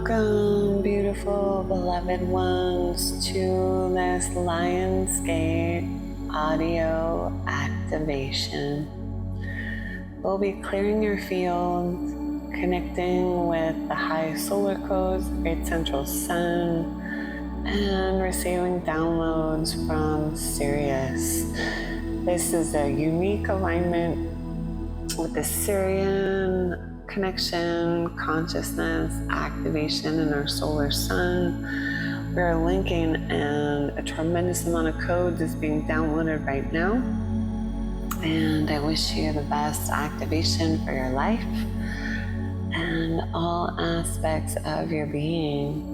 Welcome, beautiful, beloved ones, to this Lionsgate audio activation. We'll be clearing your field, connecting with the high solar codes, the great central sun, and receiving downloads from Sirius. This is a unique alignment with the Sirian connection, consciousness, activation in our solar sun. We're linking, and a tremendous amount of codes is being downloaded right now. And I wish you the best activation for your life and all aspects of your being.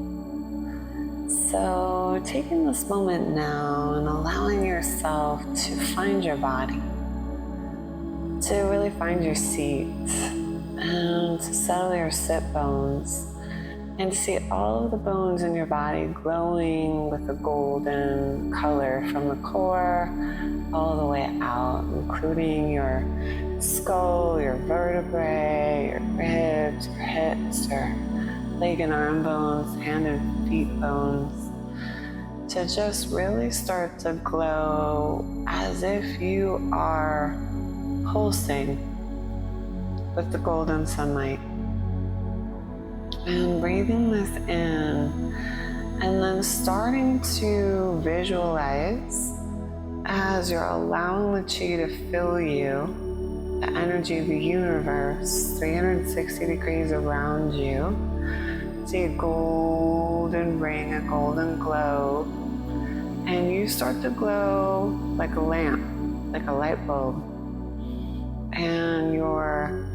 So, taking this moment now and allowing yourself to find your body, to really find your seat, and to settle your sit bones, and to see all of the bones in your body glowing with a golden color from the core all the way out, including your skull, your vertebrae, your ribs, your hips, your leg and arm bones, hand and feet bones, to just really start to glow as if you are pulsing with the golden sunlight. And breathing this in, and then starting to visualize as you're allowing the chi to fill you, the energy of the universe, 360 degrees around you. See a golden ring, a golden glow, and you start to glow like a lamp, like a light bulb. And your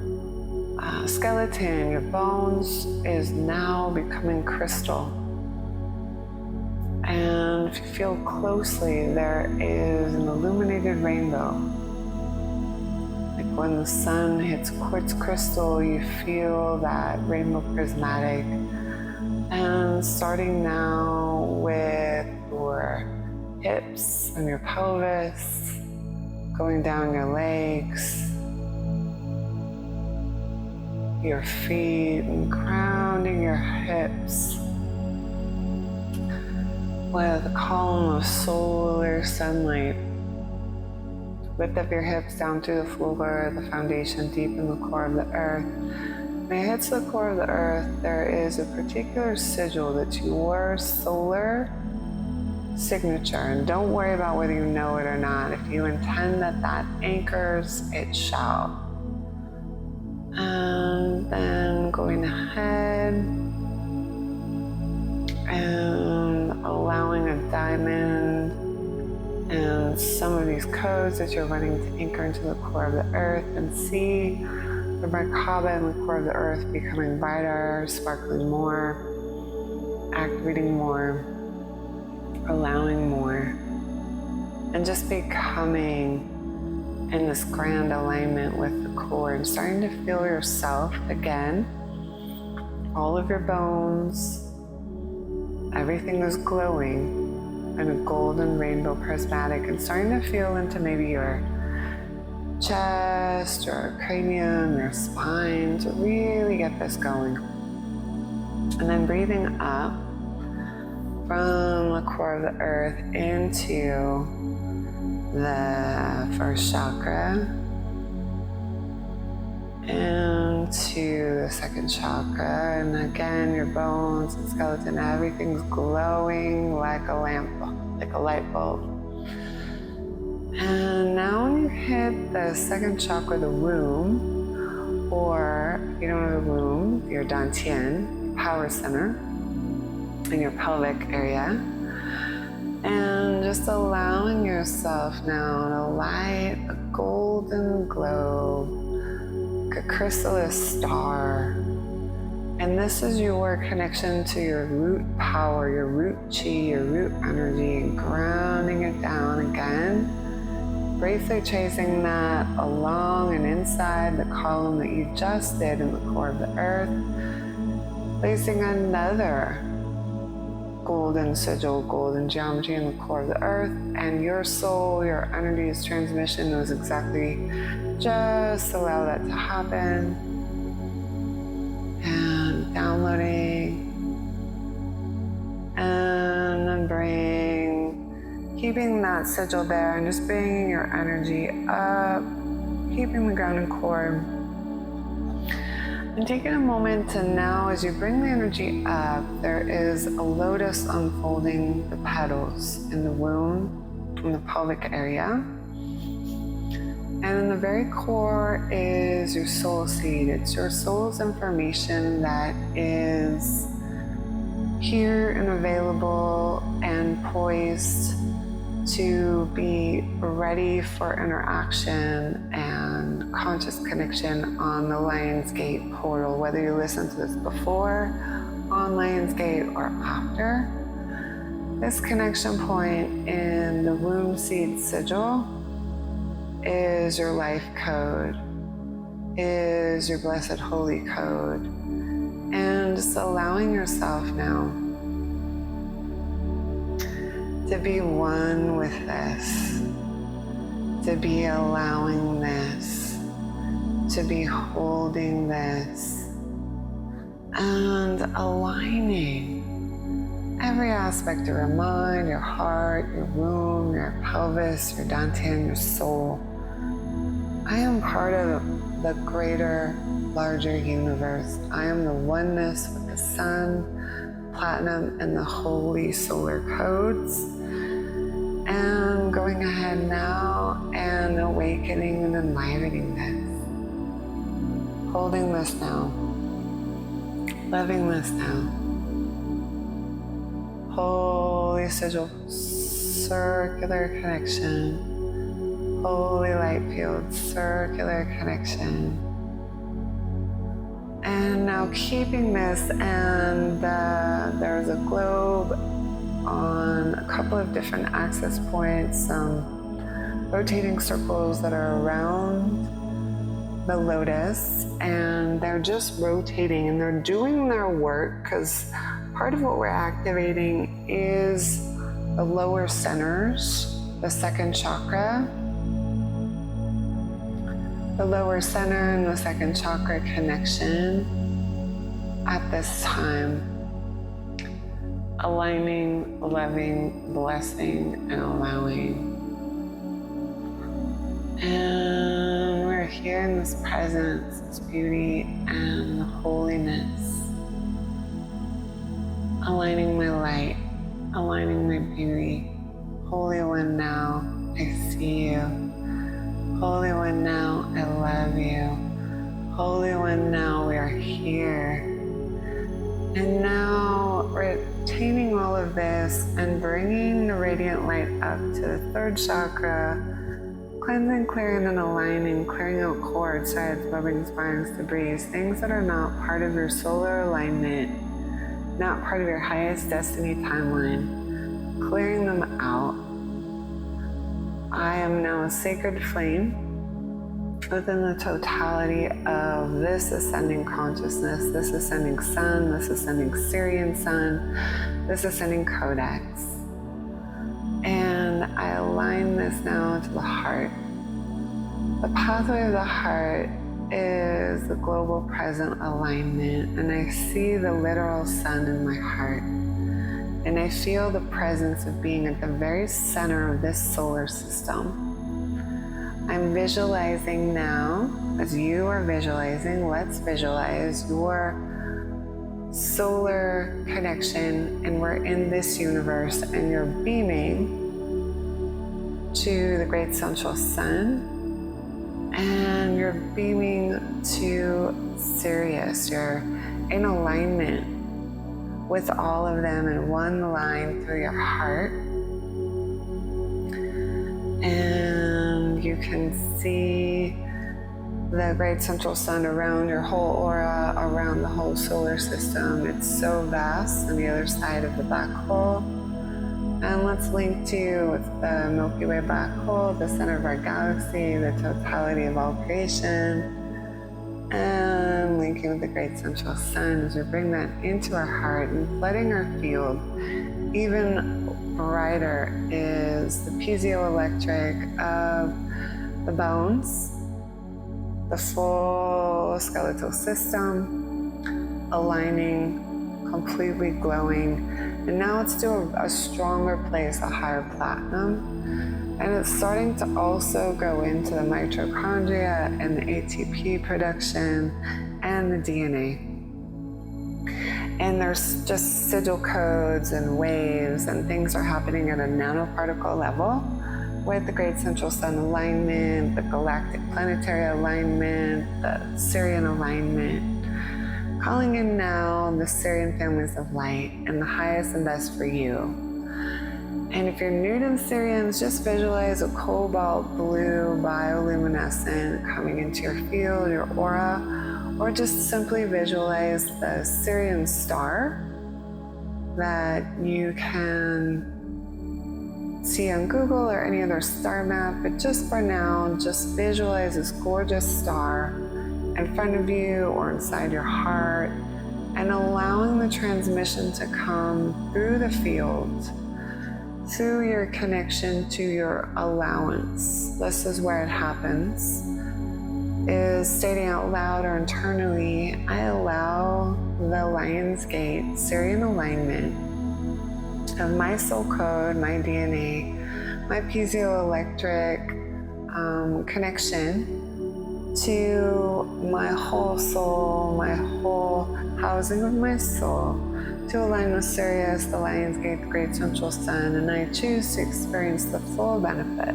skeleton, your bones, is now becoming crystal. And if you feel closely, there is an illuminated rainbow. Like when the sun hits quartz crystal, you feel that rainbow prismatic. And starting now with your hips and your pelvis, going down your legs, your feet, and grounding your hips with a column of solar sunlight. Lift up your hips down to the floor, the foundation deep in the core of the earth. When it hits the core of the earth, there is a particular sigil that's your solar signature. And don't worry about whether you know it or not. If you intend that that anchors, it shall. And then going ahead and allowing a diamond and some of these codes that you're running to anchor into the core of the earth, and see the Merkaba in the core of the earth becoming brighter, sparkling more, activating more, allowing more, and just becoming in this grand alignment with the core, and starting to feel yourself again. All of your bones, everything is glowing in a golden rainbow prismatic, and starting to feel into maybe your chest, your cranium, your spine, to really get this going. And then breathing up from the core of the earth into the first chakra, into the second chakra, and again your bones and skeleton, everything's glowing like a lamp, like a light bulb. And now when you hit the second chakra, the womb, or if you don't have the womb, your dantian, power center, in your pelvic area, and just allowing yourself now to light a golden glow, like a chrysalis star. And this is your connection to your root power, your root chi, your root energy, and grounding it down again. Briefly tracing that along and inside the column that you just did in the core of the earth. Placing another golden sigil, golden geometry in the core of the earth, and your soul, your energy's transmission knows exactly, just allow that to happen. And downloading And then keeping that sigil there and just bringing your energy up, keeping the grounding cord. And taking a moment to now, as you bring the energy up, there is a lotus unfolding the petals in the womb, in the pelvic area. And in the very core is your soul seed. It's your soul's information that is here and available and poised to be ready for interaction and conscious connection on the Lion's Gate portal, whether you listen to this before, on Lion's Gate, or after. This connection point in the womb seed sigil is your life code, is your blessed holy code, and just allowing yourself now to be one with this, to be allowing this, to be holding this, and aligning every aspect of your mind, your heart, your womb, your pelvis, your dantian, your soul. I am part of the greater, larger universe. I am the oneness with the sun, platinum, and the holy solar codes. And going ahead now and awakening and enlivening this. Holding this now. Loving this now. Holy sigil, circular connection. Holy light field, circular connection. And now keeping this, and there's a globe on a couple of different access points, some rotating circles that are around the lotus, and they're just rotating and they're doing their work, because part of what we're activating is the lower centers, the second chakra. The lower center and the second chakra connection at this time. Aligning, loving, blessing, and allowing. And we're here in this presence, this beauty and holiness. Aligning my light, aligning my beauty. Holy One, now I see you. Holy One, now I love you. Holy One, now we are here. And now retaining all of this and bringing the radiant light up to the third chakra, cleansing, clearing, and aligning, clearing out cords, sides, bobbings, spines, debris, things that are not part of your solar alignment, not part of your highest destiny timeline, clearing them out. I am now a sacred flame within the totality of this ascending consciousness, this ascending sun, this ascending Sirian sun, this ascending codex. And I align this now to the heart. The pathway of the heart is the global present alignment, and I see the literal sun in my heart. And I feel the presence of being at the very center of this solar system. I'm visualizing now, as you are visualizing, let's visualize your solar connection, and we're in this universe, and you're beaming to the great central sun, and you're beaming to Sirius. You're in alignment with all of them in one line through your heart. And you can see the great central sun around your whole aura, around the whole solar system. It's so vast on the other side of the black hole. And let's link to you with the Milky Way black hole, the center of our galaxy, the totality of all creation. And linking with the great central sun as we bring that into our heart and flooding our field. Even brighter is the piezoelectric of the bones, the full skeletal system, aligning, completely glowing, And now let's do a stronger place, a higher platinum. And it's starting to also go into the mitochondria and the ATP production and the DNA. And there's just sigil codes and waves, and things are happening at a nanoparticle level with the Great Central Sun alignment, the galactic planetary alignment, the Sirian alignment. Calling in now the Sirian families of light and the highest and best for you. And if you're new to the Sirians, just visualize a cobalt blue bioluminescent coming into your field, your aura, or just simply visualize the Sirian star that you can see on Google or any other star map. But just for now, just visualize this gorgeous star in front of you or inside your heart, and allowing the transmission to come through the field, through your connection to your allowance. This is where it happens, is stating out loud or internally, I allow the Lion's Gate Sirian alignment of my soul code, my DNA, my piezoelectric connection to my whole soul, my whole housing of my soul, to align with Sirius, the Lion's Gate, the Great Central Sun, and I choose to experience the full benefit,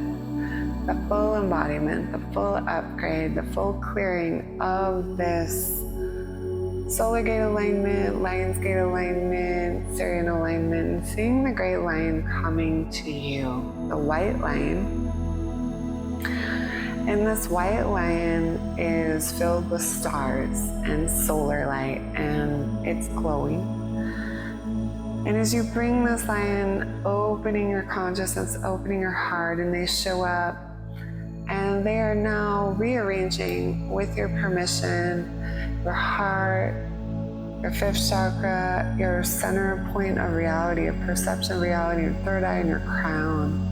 the full embodiment, the full upgrade, the full clearing of this Solar Gate alignment, Lion's Gate alignment, Sirian alignment, and seeing the Great Lion coming to you, the White Lion. And this White Lion is filled with stars and solar light, and it's glowing. And as you bring this lion, opening your consciousness, opening your heart, and they show up, and they are now rearranging, with your permission, your heart, your fifth chakra, your center point of reality, of perception of reality, your third eye, and your crown.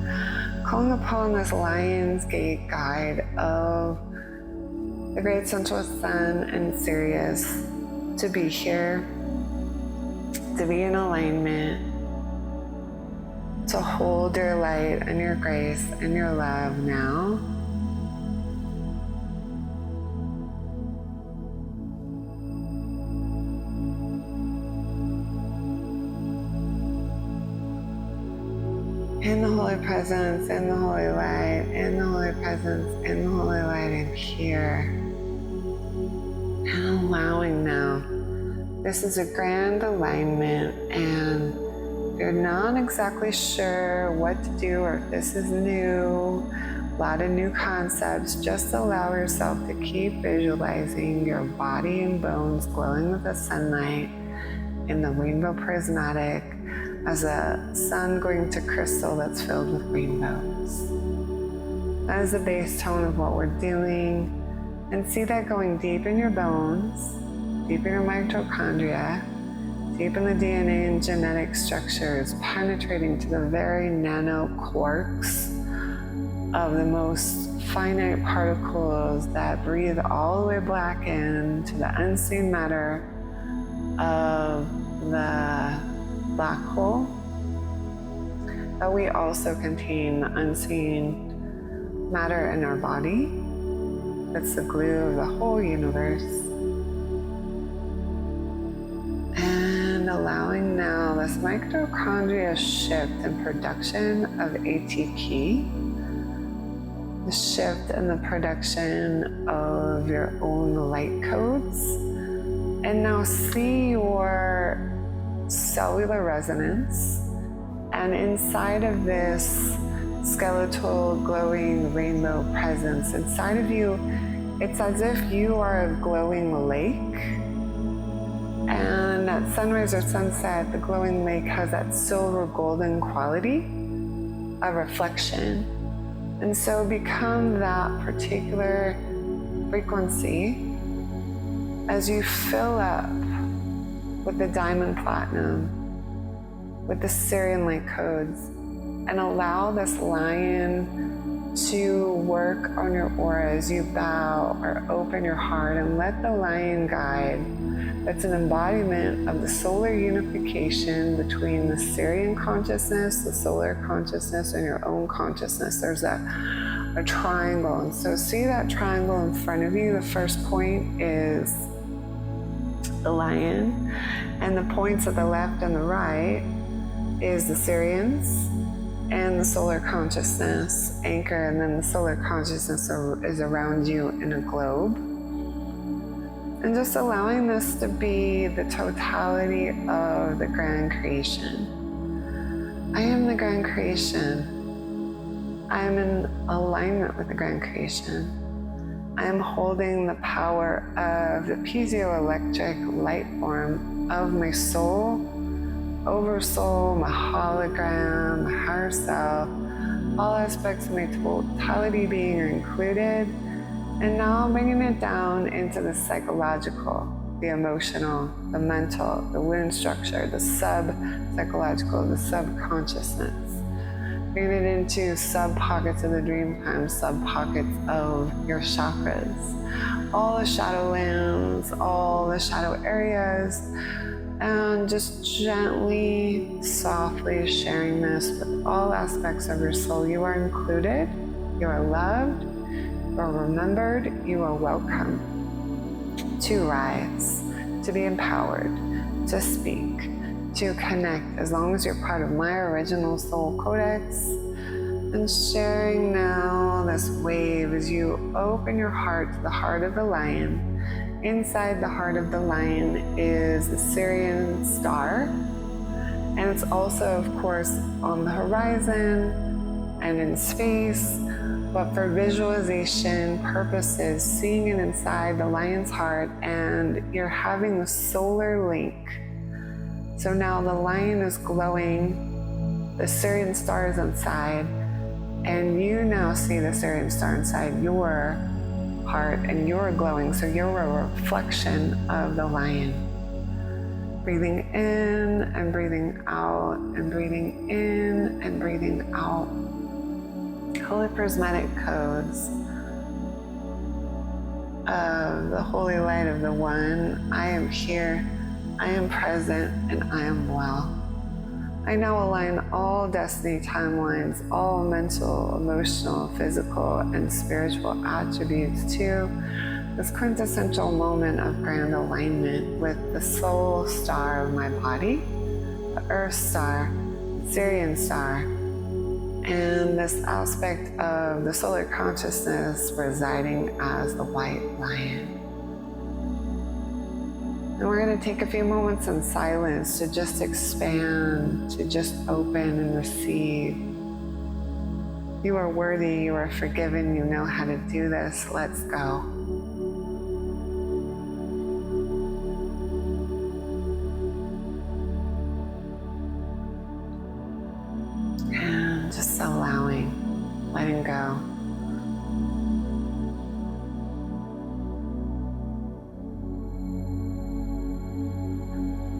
Calling upon this Lion's Gate guide of the Great Central Sun and Sirius to be here, to be in alignment, to hold your light and your grace and your love now. In the holy presence, in the holy light, in the holy presence, in the holy light, and here. And allowing now. This is a grand alignment, and you're not exactly sure what to do or if this is new, a lot of new concepts. Just allow yourself to keep visualizing your body and bones glowing with the sunlight in the rainbow prismatic, as a sun going to crystal that's filled with rainbows. That is the base tone of what we're doing. And see that going deep in your bones, deep in your mitochondria, deep in the DNA and genetic structures, penetrating to the very nano quarks of the most finite particles that breathe all the way back into the unseen matter of the black hole. But we also contain the unseen matter in our body. That's the glue of the whole universe. And allowing now this mitochondria shift in production of ATP, the shift in the production of your own light codes. And now see your cellular resonance, and inside of this skeletal glowing rainbow presence inside of you, it's as if you are a glowing lake, and at sunrise or sunset, the glowing lake has that silver golden quality of reflection. And so become that particular frequency as you fill up with the diamond platinum, with the Sirian light codes, and allow this lion to work on your aura as you bow or open your heart, and let the lion guide It's an embodiment of the solar unification between the Sirian consciousness, the solar consciousness, and your own consciousness. There's a triangle. And so see that triangle in front of you. The first point is the lion, and the points at the left and the right is the Sirians and the solar consciousness anchor, and then the solar consciousness is around you in a globe. And just allowing this to be the totality of the grand creation. I am the grand creation. I am in alignment with the grand creation. I am holding the power of the piezoelectric light form of my soul, oversoul, my hologram, my higher self. All aspects of my totality being are included. And now I'm bringing it down into the psychological, the emotional, the mental, the wound structure, the sub-psychological, the subconsciousness. Bring it into sub-pockets of the dream time, sub-pockets of your chakras. All the shadow lands, all the shadow areas, and just gently, softly sharing this with all aspects of your soul. You are included, you are loved, you are remembered, you are welcome to rise, to be empowered, to speak, to connect, as long as you're part of my original soul codex. And sharing now this wave as you open your heart to the heart of the lion. Inside the heart of the lion is the Sirian star, and it's also, of course, on the horizon and in space. But for visualization purposes, seeing it inside the lion's heart, and you're having the solar link. So now the lion is glowing, the Sirian star is inside, and you now see the Sirian star inside your heart, and you're glowing, so you're a reflection of the lion. Breathing in and breathing out, and breathing in and breathing out. Holy prismatic codes of the holy light of the One. I am here, I am present, and I am well. I now align all destiny timelines, all mental, emotional, physical, and spiritual attributes to this quintessential moment of grand alignment with the soul star of my body, the earth star, the Sirian star, and this aspect of the solar consciousness residing as the white lion. And we're going to take a few moments in silence to just expand, to just open and receive. You are worthy, you are forgiven, you know how to do this. Let's go. And just allowing, letting go.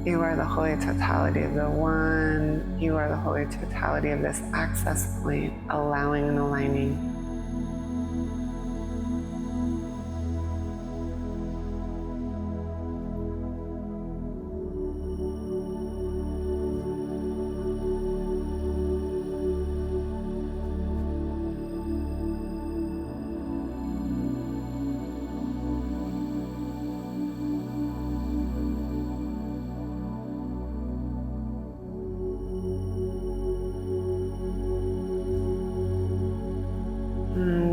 You are the holy totality of the One. You are the holy totality of this access point, allowing and aligning.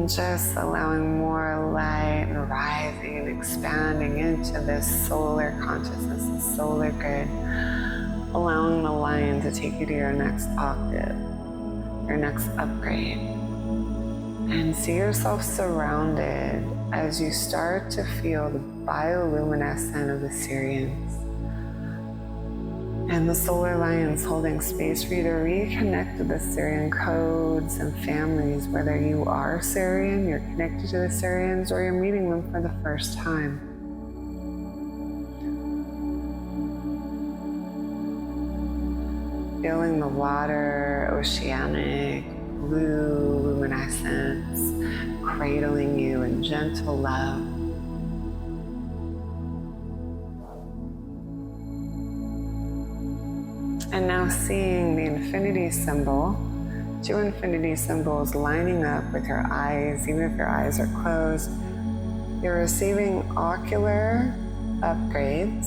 Just allowing more light and rising and expanding into this solar consciousness, this solar grid, allowing the lion to take you to your next octave, your next upgrade. And see yourself surrounded as you start to feel the bioluminescence of the Sirians. And the solar lions holding space for you to reconnect to the Sirian codes and families, whether you are Sirian, you're connected to the Sirians, or you're meeting them for the first time. Feeling the water, oceanic, blue luminescence, cradling you in gentle love. And now seeing the infinity symbol, 2 infinity symbols lining up with your eyes, even if your eyes are closed. You're receiving ocular upgrades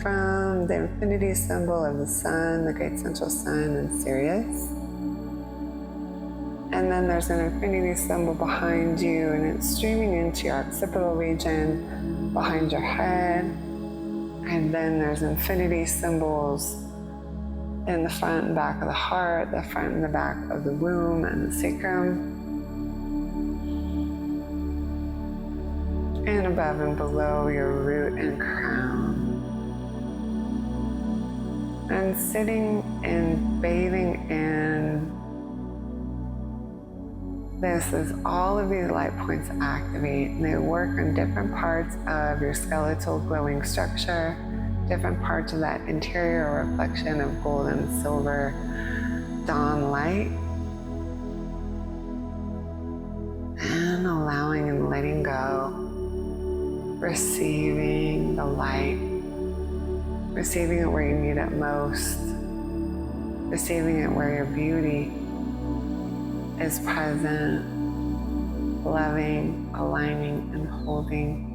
from the infinity symbol of the sun, the great central sun, and Sirius. And then there's an infinity symbol behind you, and it's streaming into your occipital region behind your head. And then there's infinity symbols in the front and back of the heart, the front and the back of the womb and the sacrum, and above and below your root and crown. And sitting and bathing in this as all of these light points activate, and they work on different parts of your skeletal glowing structure, different parts of that interior reflection of gold and silver dawn light, and allowing and letting go, receiving the light, receiving it where you need it most, receiving it where your beauty is present, loving, aligning, and holding.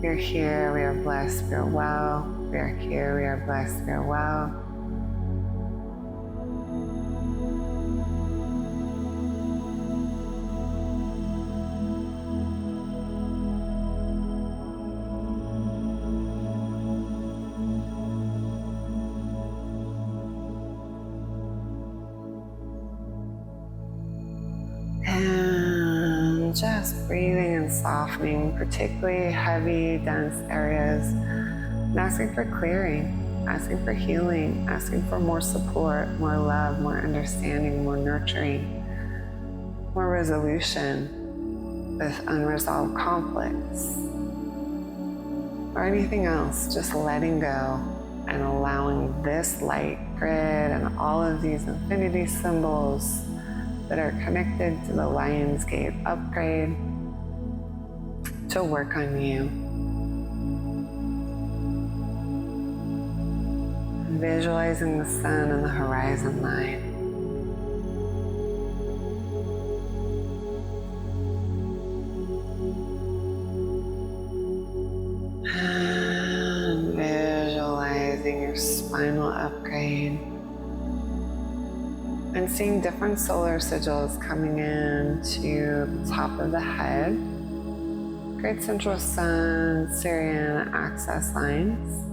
We are here, we are blessed, we are well. We are here, we are blessed, we are well. And just breathing and softening, particularly heavy, dense areas, and asking for clearing, asking for healing, asking for more support, more love, more understanding, more nurturing, more resolution with unresolved conflicts, or anything else, just letting go and allowing this light grid and all of these infinity symbols that are connected to the Lion's Gate upgrade to work on you. Visualizing the sun on the horizon line. And visualizing your spinal upgrade. And seeing different solar sigils coming in to the top of the head. Great central sun, Sirian access lines.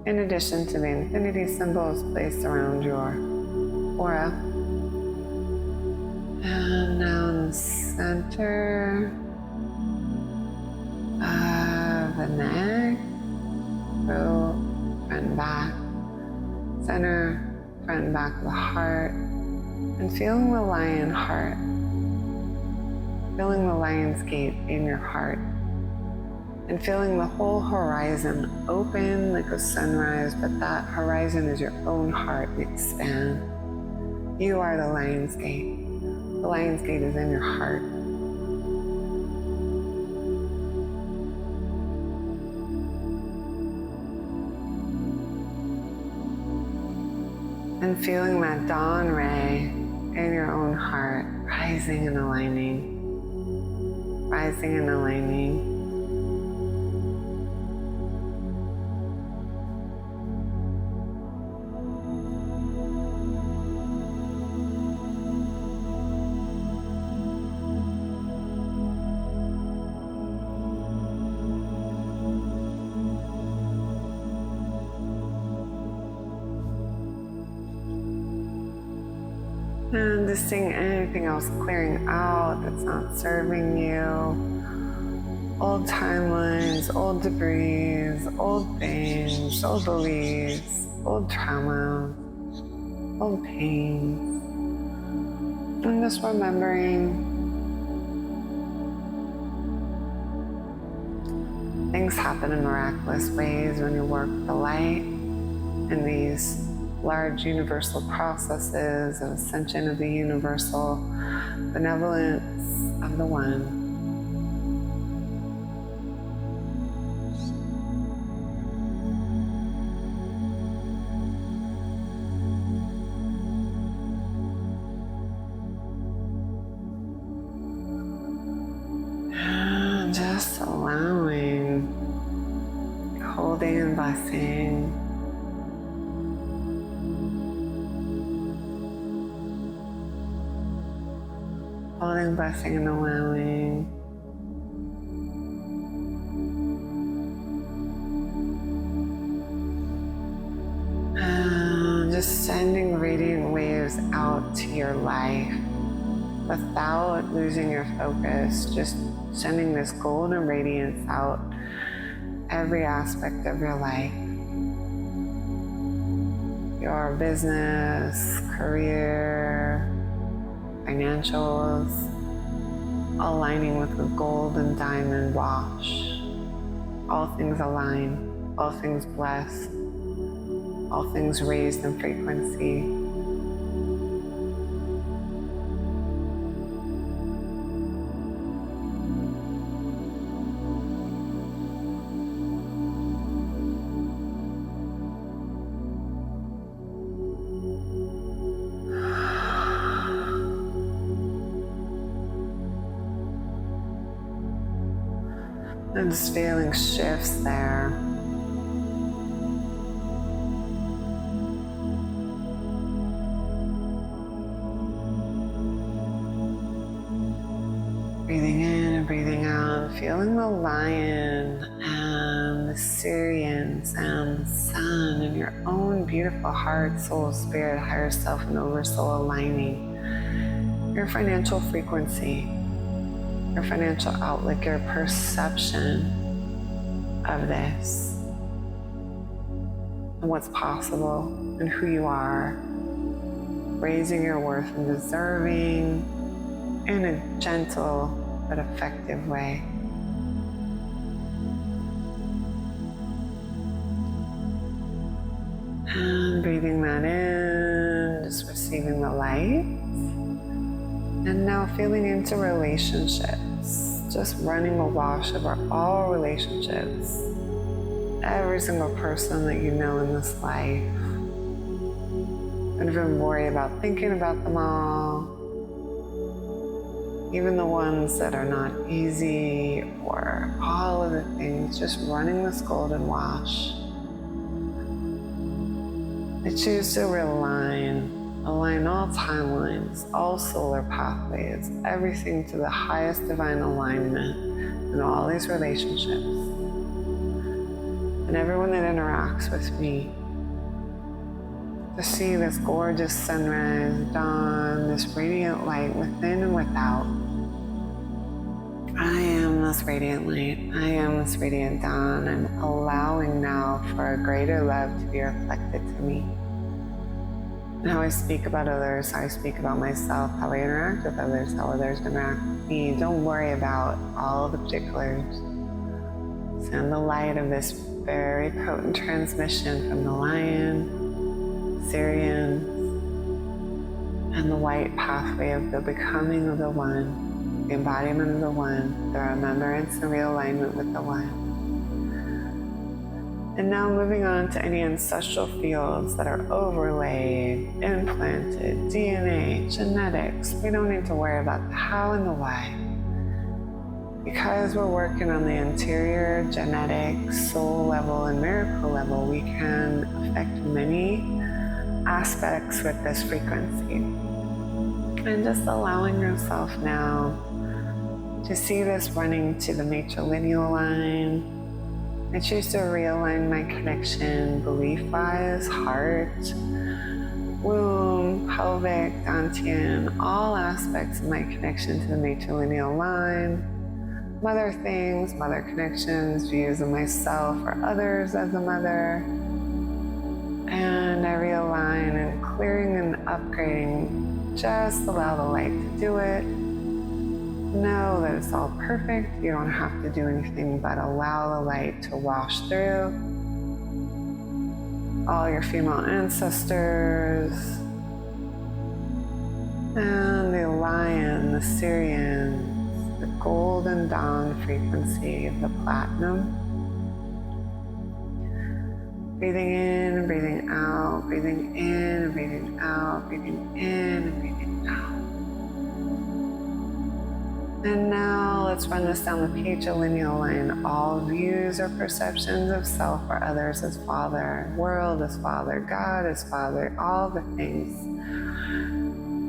In addition to the infinity symbols placed around your aura. And now in the center of the neck, throat, front and back, center, front and back of the heart, and feeling the lion heart, feeling the lion's gate in your heart, and feeling the whole horizon open like a sunrise, but that horizon is your own heart expand. You are the lion's gate. The lion's gate is in your heart. And feeling that dawn ray in your own heart, rising and aligning, rising and aligning. And just seeing anything else clearing out that's not serving you. Old timelines, old debris, old things, old beliefs, old trauma, old pains. And just remembering things happen in miraculous ways when you work the light in these large universal processes of ascension of the universal benevolence of the One. just allowing, holding and blessing. Holding, blessing, and allowing. And just sending radiant waves out to your life without losing your focus. Just sending this golden radiance out every aspect of your life. Your business, career, financials, aligning with the golden diamond wash. All things align, all things blessed, all things raised in frequency. And just feeling shifts there. Breathing in and breathing out, feeling the lion and the Sirians and the sun and your own beautiful heart, soul, spirit, higher self, and oversoul aligning. Your financial frequency, your financial outlook, your perception of this and what's possible and who you are, raising your worth and deserving in a gentle but effective way. And breathing that in, just receiving the light. And now feeling into relationships, just running a wash over all relationships, every single person that you know in this life. Don't even worry about thinking about them all, even the ones that are not easy, or all of the things, just running this golden wash. I choose to align all timelines, all solar pathways, everything to the highest divine alignment in all these relationships. And everyone that interacts with me, to see this gorgeous sunrise, dawn, this radiant light within and without. I am this radiant light. I am this radiant dawn. I'm allowing now for a greater love to be reflected to me. And how I speak about others, how I speak about myself, how I interact with others, how others interact with me. Don't worry about all of the particulars. Send the light of this very potent transmission from the lion, Sirian, and the white pathway of the becoming of the one, the embodiment of the one, the remembrance and realignment with the one. And now moving on to any ancestral fields that are overlaid, implanted, DNA, genetics. We don't need to worry about the how and the why. Because we're working on the interior, genetic, soul level, and miracle level, we can affect many aspects with this frequency. And just allowing yourself now to see this running to the matrilineal line. I choose to realign my connection belief-wise, heart, womb, pelvic, dantian, all aspects of my connection to the matrilineal line. Mother things, mother connections, views of myself or others as a mother. And I realign and clearing and upgrading. Just allow the light to do it. Know that it's all perfect. You don't have to do anything but allow the light to wash through. All your female ancestors. And the lion, the Sirian, the golden dawn frequency of the platinum. Breathing in and breathing out, breathing in and breathing out, breathing in and breathing out. And now let's let's run this down the patrilineal line. All views or perceptions of self or others as father, world as father, God as father, all the things.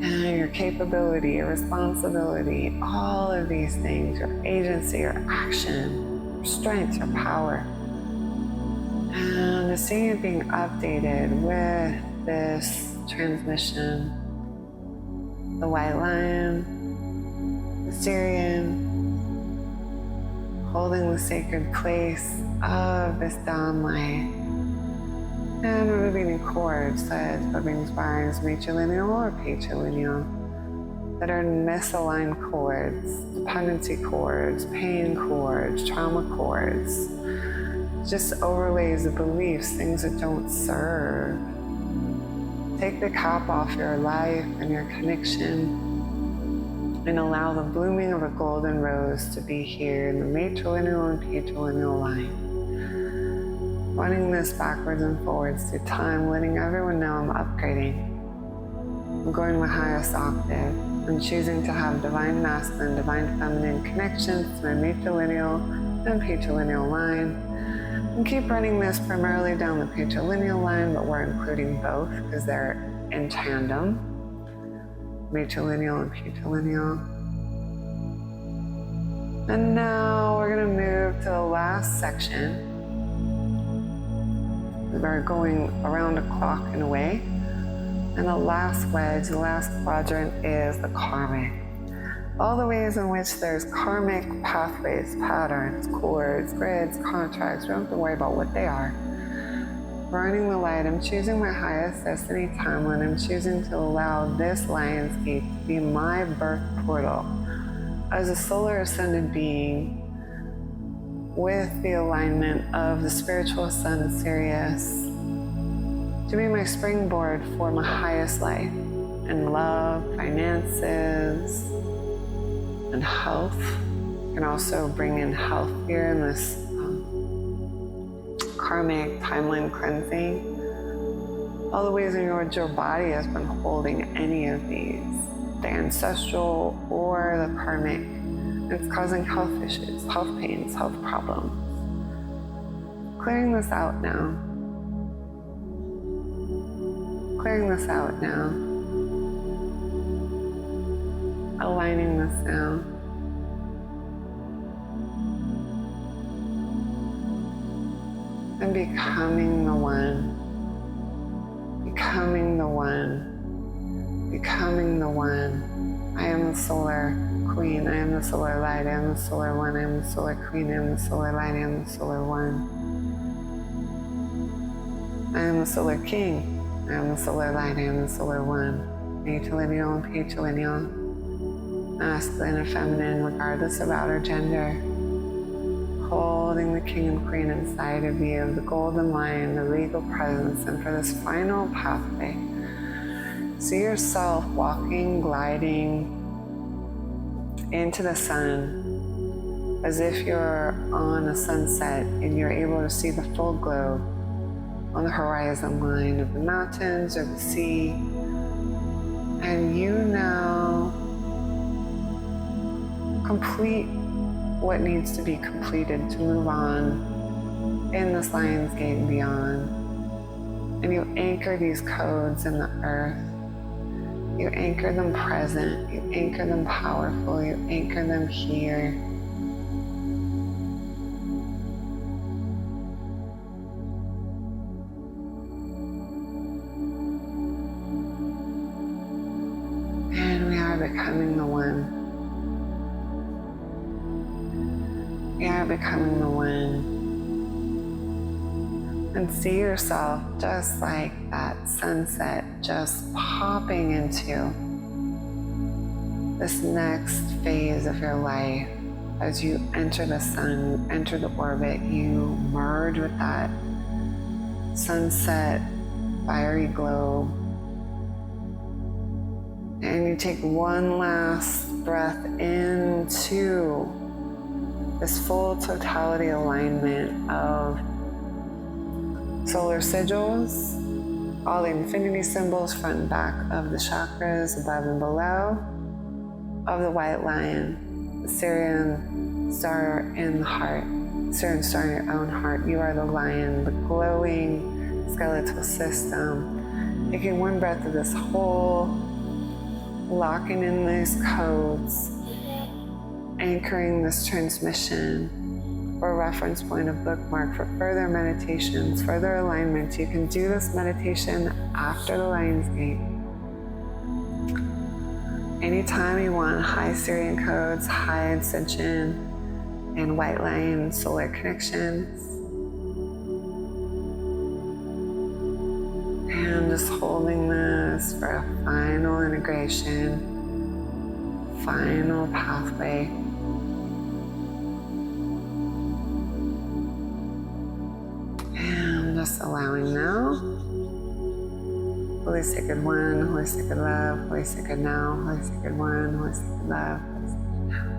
And your capability, your responsibility, all of these things, your agency, your action, your strength, your power. And to see it being updated with this transmission, the white lion, the Sirian, holding the sacred place of this dawn light, and removing any cords, threads, rubbing spines, matrilineal or patrilineal, that are misaligned cords, dependency cords, pain cords, trauma cords, just overlays of beliefs, things that don't serve. Take the cap off your life and your connection and allow the blooming of a golden rose to be here in the matrilineal and patrilineal line. Running this backwards and forwards through time, letting everyone know I'm upgrading. I'm going to my highest octave. I'm choosing to have divine masculine, divine feminine connections to my matrilineal and patrilineal line. And keep running this primarily down the patrilineal line, but we're including both because they're in tandem, matrilineal and patrilineal. And now we're going to move to the last section. We're going around a clock in a way. And the last wedge, the last quadrant is the karmic. All the ways in which there's karmic pathways, patterns, cords, grids, contracts. We don't have to worry about what they are. Running the light, I'm choosing my highest destiny timeline. I'm choosing to allow this lion's gate to be my birth portal as a solar ascended being with the alignment of the spiritual sun Sirius to be my springboard for my highest life in love, finances, and health. You can also bring in health here in this karmic timeline cleansing. All the ways in which your body has been holding any of these, the ancestral or the karmic. It's causing health issues, health pains, health problems. Clearing this out now. Clearing this out now. Aligning this now. And becoming the one. Becoming the one. Becoming the one. I am the solar queen. I am the solar light. I am the solar one. I am the solar queen. I am the solar light. I am the solar one. I am the solar king. I am the solar light. I am the solar one. Matrilineal and patrilineal. Masculine and feminine, regardless of outer gender. Holding the king and queen inside of you, the golden lion, the regal presence, and for this final pathway, see yourself walking, gliding into the sun as if you're on a sunset and you're able to see the full globe on the horizon line of the mountains or the sea. And you now complete what needs to be completed to move on in this lion's gate and beyond. And you anchor these codes in the earth. You anchor them present. You anchor them powerful. You anchor them here. And we are becoming the one. We are becoming the one. And see yourself just like that sunset, just popping into this next phase of your life. As you enter the sun, you enter the orbit, you merge with that sunset fiery glow. And you take one last breath into this full totality alignment of solar sigils, all the infinity symbols front and back of the chakras above and below, of the white lion, the Sirian, star in the heart, certain star in your own heart. You are the lion, the glowing skeletal system. Taking one breath of this whole, locking in these codes, anchoring this transmission, or reference point, a bookmark for further meditations, further alignment. You can do this meditation after the Lion's Gate. Anytime you want high Sirian codes, high ascension, and white lion solar connections. And just holding this for a final integration, final pathway. And just allowing now. Holy Sacred One, Holy Sacred Love, Holy Sacred Now, Holy Sacred One, Holy Sacred Love, Holy Sacred Now.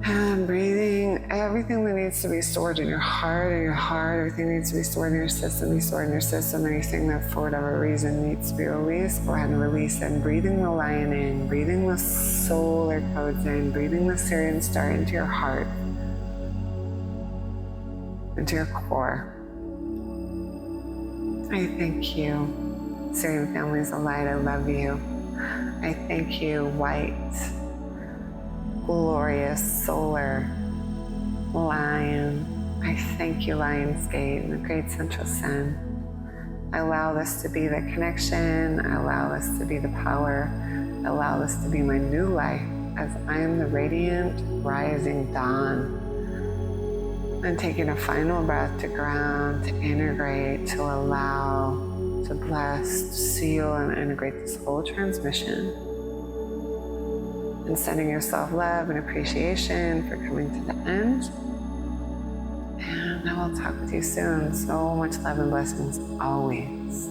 And breathing everything that needs to be stored in your heart, everything needs to be stored in your system, anything that for whatever reason needs to be released, go ahead and release it. And breathing the lion in, breathing the solar codes in, breathing the Sirian star into your heart, into your core. I thank you, Sirian families of light, I love you. I thank you, white, glorious solar lion. I thank you, Lion's Gate and the great central sun. I allow this to be the connection. I allow this to be the power. I allow this to be my new life as I am the radiant rising dawn. And taking a final breath to ground, to integrate, to allow, to bless, to seal and integrate this whole transmission. And sending yourself love and appreciation for coming to the end. And I will talk with you soon. So much love and blessings always.